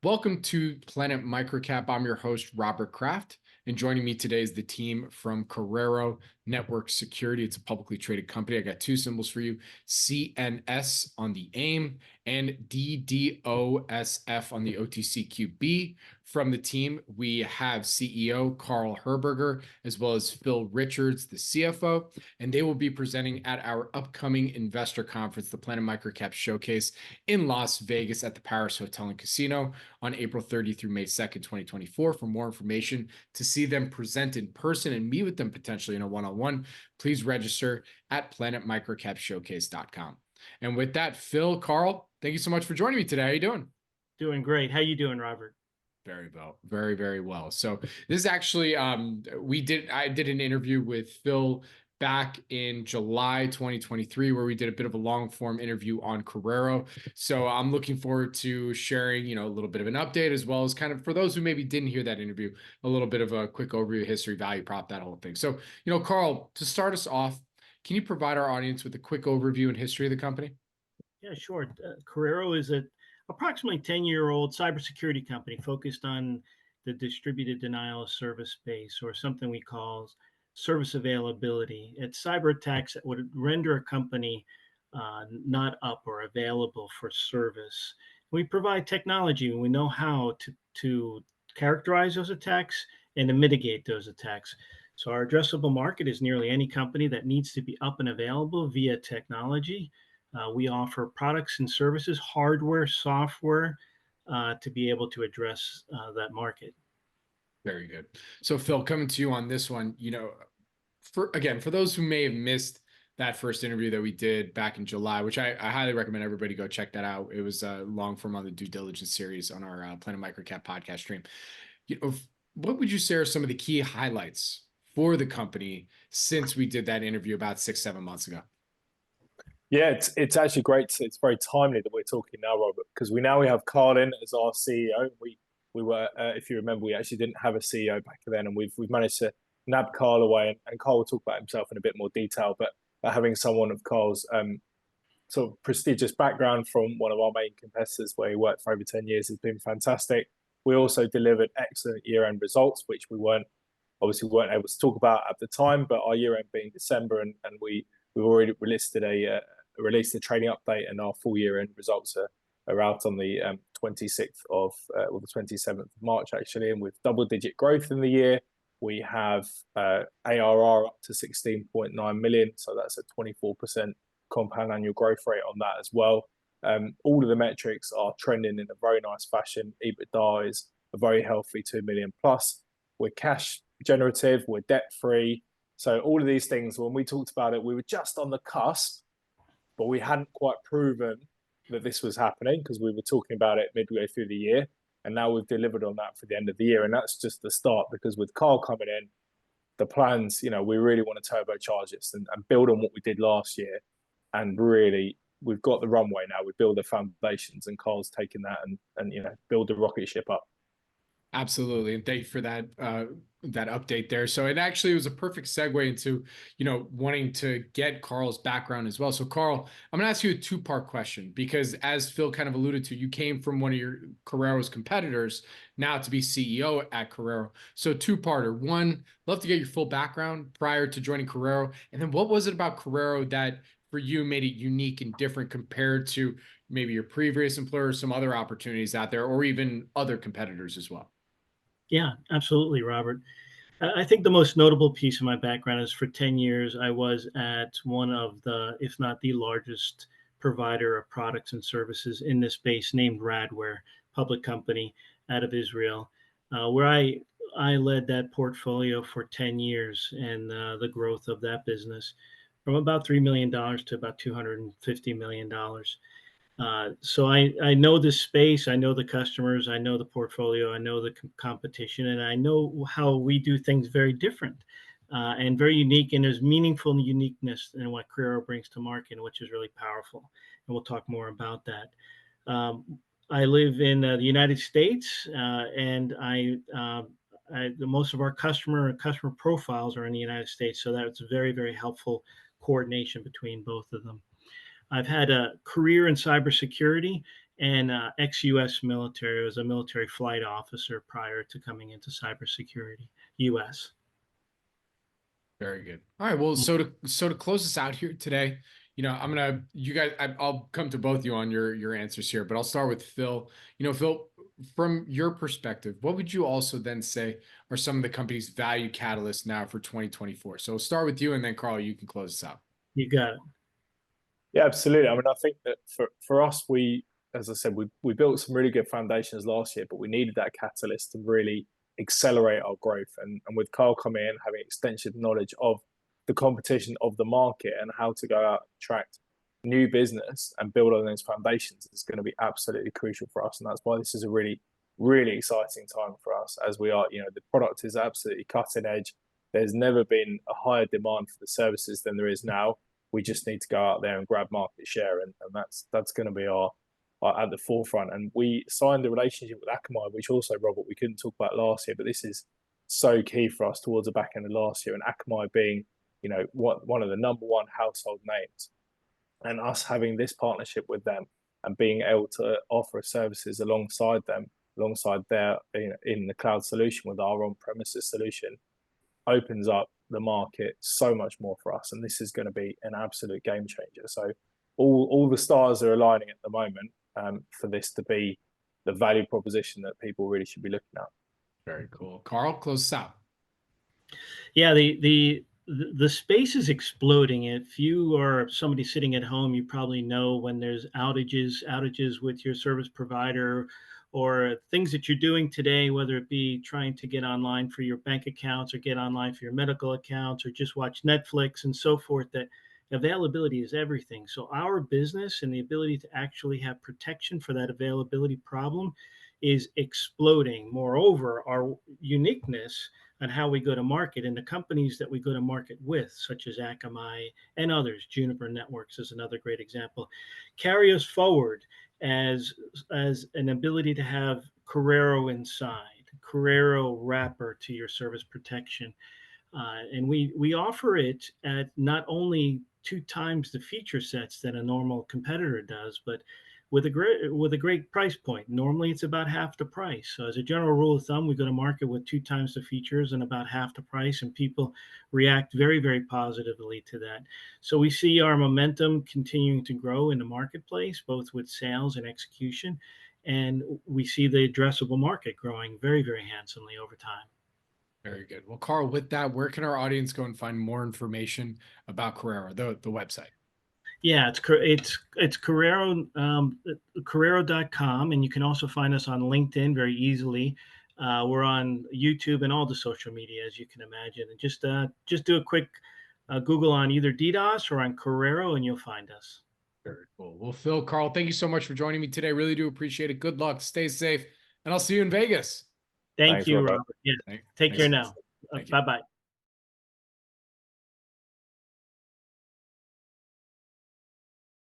Welcome to Planet Microcap. I'm your host, Robert Kraft, and joining me today is the team from Correro Network Security. It's a publicly traded company. I got two symbols for you, CNS on the AIM and DDOSF on the OTCQB. From the team, we have CEO Carl Herberger, as well as Phil Richards, the CFO, and they will be presenting at our upcoming investor conference, the Planet Microcap Showcase in Las Vegas at the Paris Hotel and Casino on April 30 through May 2nd, 2024. For more information, to see them present in person and meet with them potentially in a one-on-one, please register at planetmicrocapshowcase.com. And with that, Phil, Carl, thank you so much for joining me today. How are you doing? Doing great. How you doing, Robert? Very well, very, very well. So this is actually, I did an interview with Phil back in July 2023, where we did a bit of a long form interview on Correro. So I'm looking forward to sharing, a little bit of an update, as well as kind of for those who maybe didn't hear that interview, a little bit of a quick overview, history, value prop, that whole thing. So, Carl, to start us off, can you provide our audience with a quick overview and history of the company? Yeah, sure. Correro is a approximately 10-year-old cybersecurity company focused on the distributed denial of service space, or something we call service availability. It's cyber attacks that would render a company not up or available for service. We provide technology and we know how to characterize those attacks and to mitigate those attacks. So our addressable market is nearly any company that needs to be up and available via technology. We offer products and services, hardware, software, to be able to address that market. Very good. So Phil, coming to you on this one, for those who may have missed that first interview that we did back in July, which I highly recommend everybody go check that out. It was a long form on the due diligence series on our Planet Microcap podcast stream. What would you say are some of the key highlights for the company since we did that interview about 6-7 months ago? Yeah, it's actually great. It's very timely that we're talking now, Robert, because we have Carl in as our CEO. We were, if you remember, we actually didn't have a CEO back then, and we've managed to nab Carl away, and Carl will talk about himself in a bit more detail. But having someone of Carl's sort of prestigious background from one of our main competitors, where he worked for over 10 years, has been fantastic. We also delivered excellent year-end results, which we weren't able to talk about at the time, but our year-end being December, and we've already released a trading update, and our full year-end results are out on the 26th of or the 27th of March, actually, and with double-digit growth in the year. We have ARR up to 16.9 million, so that's a 24% compound annual growth rate on that as well. All of the metrics are trending in a very nice fashion. EBITDA is a very healthy 2 million plus. We're cash generative, we're debt free. So all of these things, when we talked about it, we were just on the cusp, but we hadn't quite proven that this was happening, because we were talking about it midway through the year. And now we've delivered on that for the end of the year. And that's just the start, because with Carl coming in, the plans, we really want to turbocharge this and build on what we did last year. And really, we've got the runway now. We build the foundations, and Carl's taken that and build the rocket ship up. Absolutely. And thank you for that update there. So it actually was a perfect segue into, wanting to get Carl's background as well. So Carl, I'm going to ask you a two-part question, because as Phil kind of alluded to, you came from one of your Correro's competitors now to be CEO at Correro. So two-parter. One, love to get your full background prior to joining Correro. And then what was it about Correro that for you made it unique and different compared to maybe your previous employer, some other opportunities out there, or even other competitors as well? Yeah, absolutely, Robert. I think the most notable piece of my background is for 10 years, I was at one of the, if not the largest provider of products and services in this space, named Radware, public company out of Israel, where I led that portfolio for 10 years, and the growth of that business from about $3 million to about $250 million. So I know this space, I know the customers, I know the portfolio, I know the competition, and I know how we do things very different and very unique. And there's meaningful uniqueness in what Correro brings to market, which is really powerful. And we'll talk more about that. I live in the United States, and most of our customer profiles are in the United States. So that's very, very helpful coordination between both of them. I've had a career in cybersecurity, and ex-U.S. military. I was a military flight officer prior to coming into cybersecurity, U.S. Very good. All right. Well, so to close us out here today, I'll come to both of you on your answers here, but I'll start with Phil. Phil, from your perspective, what would you also then say are some of the company's value catalysts now for 2024? So we'll start with you, and then Carl, you can close us out. You got it. Yeah, absolutely. I mean, I think that for us, as I said, we built some really good foundations last year, but we needed that catalyst to really accelerate our growth. And with Carl coming in, having extensive knowledge of the competition of the market and how to go out and attract new business and build on those foundations is going to be absolutely crucial for us. And that's why this is a really, really exciting time for us, as we are, the product is absolutely cutting edge. There's never been a higher demand for the services than there is now. We just need to go out there and grab market share, and that's going to be our at the forefront. And we signed a relationship with Akamai, which also, Robert, we couldn't talk about last year, but this is so key for us towards the back end of last year. And Akamai being, one of the number one household names, and us having this partnership with them and being able to offer services alongside them, alongside their in the cloud solution with our on-premises solution, opens up the market so much more for us. And this is going to be an absolute game changer. So all the stars are aligning at the moment for this to be the value proposition that people really should be looking at. Very cool. Carl, close us out. Yeah, the space is exploding. If you are somebody sitting at home, you probably know when there's outages with your service provider, or things that you're doing today, whether it be trying to get online for your bank accounts or get online for your medical accounts or just watch Netflix and so forth, that availability is everything. So our business and the ability to actually have protection for that availability problem is exploding. Moreover, our uniqueness on how we go to market and the companies that we go to market with, such as Akamai and others, Juniper Networks is another great example, carry us forward as an ability to have Correro inside, Correro wrapper to your service protection. And we offer it at not only 2 times the feature sets that a normal competitor does, but with a great price point. Normally it's about half the price. So as a general rule of thumb, we go to market with 2 times the features and about half the price, and people react very, very positively to that. So we see our momentum continuing to grow in the marketplace, both with sales and execution. And we see the addressable market growing very, very handsomely over time. Very good. Well, Carl, with that, where can our audience go and find more information about Correro, the website? Yeah, it's Correro, Correro.com, and you can also find us on LinkedIn very easily. We're on YouTube and all the social media, as you can imagine. And just do a quick Google on either DDoS or on Correro, and you'll find us. Very cool. Well, Phil, Carl, thank you so much for joining me today. Really do appreciate it. Good luck. Stay safe, and I'll see you in Vegas. Thank you, Robert. Yeah, take care now. Bye-bye.